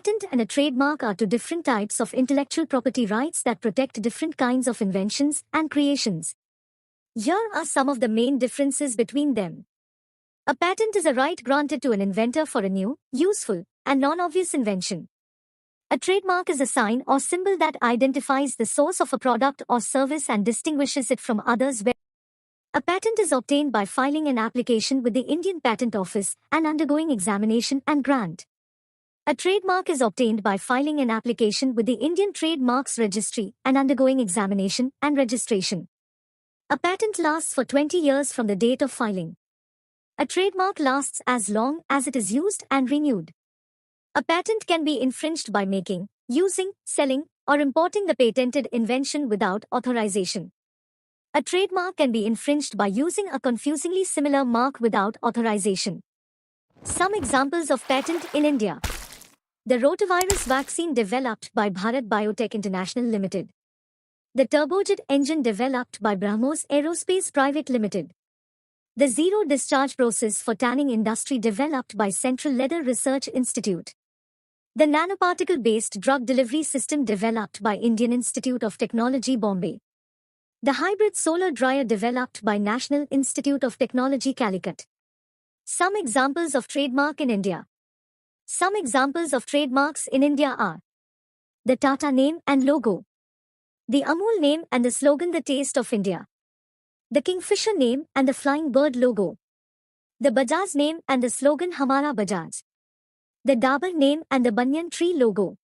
patent and a trademark are two different types of intellectual property rights that protect different kinds of inventions and creations. Here are some of the main differences between them. A patent is a right granted to an inventor for a new, useful, and non-obvious invention. A trademark is a sign or symbol that identifies the source of a product or service and distinguishes it from others. A patent is obtained by filing an application with the Indian Patent Office and undergoing examination and grant. A trademark is obtained by filing an application with the Indian Trademarks Registry and undergoing examination and registration. A patent lasts for 20 years from the date of filing. A trademark lasts as long as it is used and renewed. A patent can be infringed by making, using, selling, or importing the patented invention without authorization. A trademark can be infringed by using a confusingly similar mark without authorization. Some examples of patent in India. The rotavirus vaccine developed by Bharat Biotech International Limited. The turbojet engine developed by BrahMos Aerospace Private Limited. The zero discharge process for tanning industry developed by Central Leather Research Institute. The nanoparticle-based drug delivery system developed by Indian Institute of Technology Bombay. The hybrid solar dryer developed by National Institute of Technology Calicut. Some examples of trademark in India. Some examples of trademarks in India are the Tata name and logo, the Amul name and the slogan The Taste of India, the Kingfisher name and the Flying Bird logo, the Bajaj name and the slogan Hamara Bajaj, the Dabur name and the Banyan tree logo.